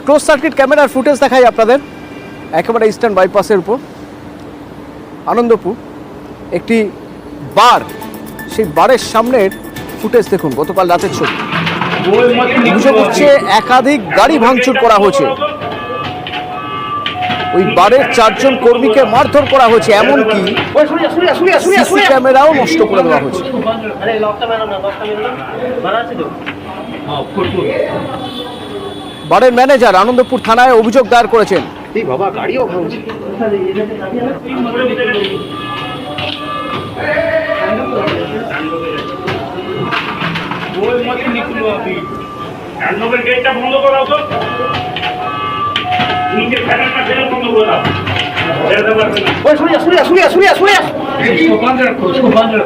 Close circuit ক্যামেরার footage দেখাই আপনাদের। একেবারে ইস্টার্ন বাইপাসের উপর আনন্দপুর একটি বার, সেই বারের সামনের ফুটেজ দেখুন। গতকাল রাতের ছবি। অভিযোগ হচ্ছে একাধিক গাড়ি ভাঙচুর করা হয়েছে, ওই বারের 4 জন কর্মীকে মারধর করা হয়েছে, এমনকি সিসি ক্যামেরাও নষ্ট করে দেওয়া হয়েছে। বারের ম্যানেজার আনন্দপুর থানায় অভিযোগ দায়ের করেছেন। গাড়িও ভাঙছে। গেটটা বন্ধ করাও তো, নিচের ফ্যানটা ফেলে বন্ধ করে দাও।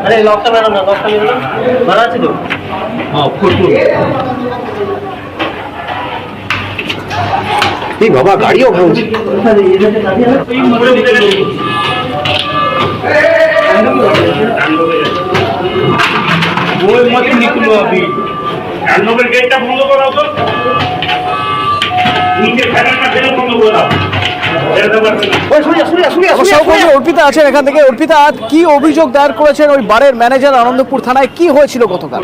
আরে লকটা মেরো না, লকটা মেরো না, মারা আছে তো। এই বাবা গাড়িও ভাঙছে। গেটটা বন্ধ করাও তো, নিচের ফ্যানটা ফেলে বন্ধ করে দাও। অর্পিতা আছেন এখান থেকে। অর্পিতা, কি অভিযোগ দায়ের করেছেন ওই বারের ম্যানেজার আনন্দপুর থানায়? কি হয়েছিল গতকাল?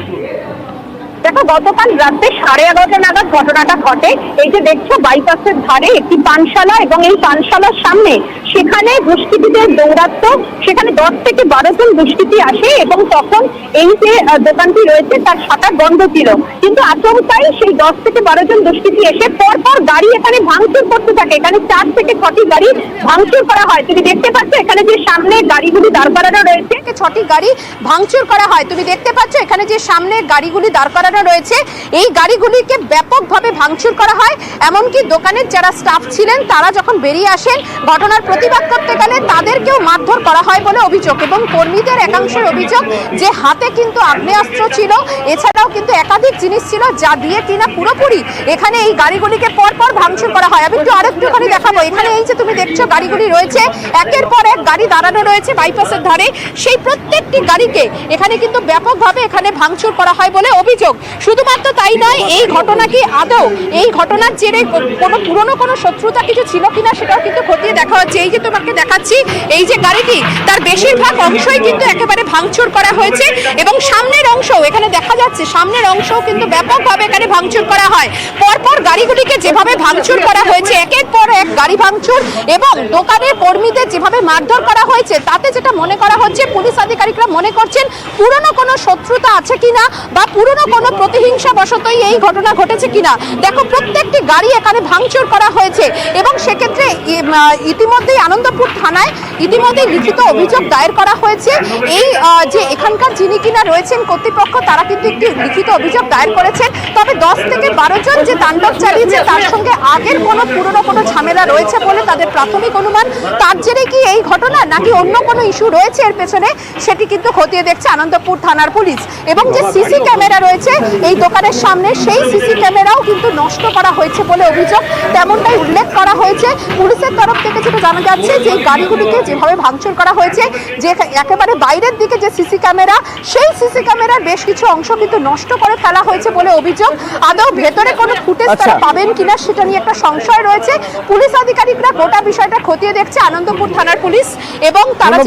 দেখো, গতকাল রাতে 11:30 নাগাদ ঘটনাটা ঘটে। এই যে দেখছো বাইপাসের ধারে একটি পানশালা, এবং এই পানশালার সামনে সেখানে দুষ্কৃতীদের দৌরাত্ম্য। সেখানে 10 থেকে 12 জন দুষ্কৃতী আসে, এবং তখন এই যে দোকানটি রয়েছে তার শাটার বন্ধ ছিল। কিন্তু আচমকাই সেই 10 থেকে 12 জন দুষ্কৃতী এসে পরপর গাড়ি এখানে ভাঙচুর করতে থাকে। এখানে 4 থেকে 6টি গাড়ি ভাঙচুর করা হয়। তুমি দেখতে পাচ্ছ এখানে যে সামনে গাড়িগুলি দাঁড় করানো রয়েছে, 6টি গাড়ি ভাঙচুর করা হয়। তুমি দেখতে পাচ্ছ এখানে যে সামনে গাড়িগুলি দাঁড় করানো রয়েছে, এই গাড়িগুলিকে ব্যাপকভাবে ভাঙচুর করা হয়। এমনকি দোকানের যারা স্টাফ ছিলেন তারা যখন বেরিয়ে আসেন ঘটনার প্রতিবাদ করতে গেলে তাদেরকেও মারধর করা হয় বলে অভিযোগ। এবং কর্মীদের একাংশের অভিযোগ যে হাতে কিন্তু আগ্নেয়াস্ত্র ছিল, এছাড়াও কিন্তু একাধিক জিনিস ছিল যা দিয়ে কিনা পুরোপুরি এখানে এই গাড়িগুলিকে পরপর ভাঙচুর করা হয়। আমি একটু আরেকটুখানি দেখাবো। এখানে এই যে তুমি দেখছো গাড়িগুলি রয়েছে, একের পর এক গাড়ি দাঁড়ানো রয়েছে বাইপাসের ধারে। সেই প্রত্যেকটি গাড়িকে এখানে কিন্তু ব্যাপকভাবে এখানে ভাঙচুর করা হয় বলে অভিযোগ। শুধুমাত্র তাই নয়, এই ঘটনা কি আদৌ এই ঘটনার জেরে কোনো পুরনো কোনো শত্রুতা কিছু ছিল কিনা সেটাও কিন্তু খতিয়ে দেখা হচ্ছে। এই যে তোমাকে দেখাচ্ছি, এই যে গাড়িটি তার বেশিরভাগ অংশই কিন্তু একেবারে ভাঙচুর করা হয়েছে, এবং সামনের অংশও এখানে দেখা যাচ্ছে, সামনের অংশও কিন্তু ব্যাপকভাবে এখানে ভাঙচুর করা হয়। পরপর গাড়িগুলিকে যেভাবে ভাঙচুর করা হয়েছে, একের পর এক গাড়ি ভাঙচুর, এবং দোকানের কর্মীদের যেভাবে মারধর করা হয়েছে, তাতে যেটা মনে করা হচ্ছে, পুলিশ আধিকারিকরা মনে করছেন পুরনো কোনো শত্রুতা আছে কিনা বা পুরনো কোনো প্রতিহিংসা বশতই এই ঘটনা ঘটেছে কিনা। দেখো, প্রত্যেকটি গাড়ি এখানে ভাঙচুর করা হয়েছে, এবং সেক্ষেত্রে ইতিমধ্যেই আনন্দপুর থানায় ইতিমধ্যেই লিখিত অভিযোগ দায়ের করা হয়েছে। এই যে এখানকার যিনি কিনা রয়েছেন কর্তৃপক্ষ, তারা কিন্তু একটি লিখিত অভিযোগ দায়ের করেছেন। তবে 10 থেকে 12 জন যে তাণ্ডব চালিয়েছে তার সঙ্গে আগের কোনো পুরনো কোনো ঝামেলা রয়েছে বলে তাদের প্রাথমিক অনুমান। তার জেরে কি এই ঘটনা, নাকি অন্য কোনো ইস্যু রয়েছে এর পেছনে, সেটি কিন্তু খতিয়ে দেখছে আনন্দপুর থানার পুলিশ। এবং যে সিসি ক্যামেরা রয়েছে এই দোকানের সামনে, সেই সিসি ক্যামেরাও কিন্তু নষ্ট করা হয়েছে বলে অভিযোগ, তেমনটাই উল্লেখ করা হয়েছে। পুলিশের তরফ থেকে যেটা জানা যাচ্ছে যে এই গাড়িগুলিকে যেভাবে ভাঙচুর করা হয়েছে, যে একেবারে বাইরের দিকে যে সিসি ক্যামেরা, সেই সিসি ক্যামেরার বেশ কিছু অংশ কিন্তু নষ্ট করে ফেলা হয়েছে বলে অভিযোগ। আদৌ ভেতরে কোনো ফুটেজ তারা পাবেন কিনা সেটা নিয়ে একটা সংশয় রয়েছে। পুলিশ আধিকারিকরা গোটা বিষয়টা খতিয়ে দেখছে আনন্দপুর থানার পুলিশ, এবং তারা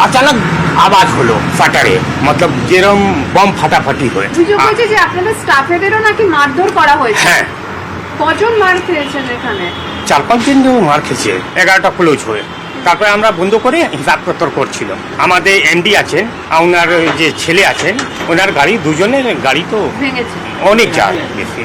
अचानक आवाज হলো ফাটারে, मतलब যেরকম বম ফাটাফাটি হয়ে। অভিযোগ হয়েছে যে আপনাদের স্টাফেদেরও নাকি মারধর করা হয়েছে। হ্যাঁ, কজন মার খেয়েছেন এখানে? 4-5 দিন ধরে মার খেয়েছে। 11টা ক্লোজ হয়ে, তারপরে আমরা বন্ধ করে হিসাব পত্র করছিল। আমাদের এমডি আছেন, ওনার যে ছেলে আছেন, ওনার গাড়ি, দুজনের গাড়ি তো ভেঙেছে অনেক যায় বেশি।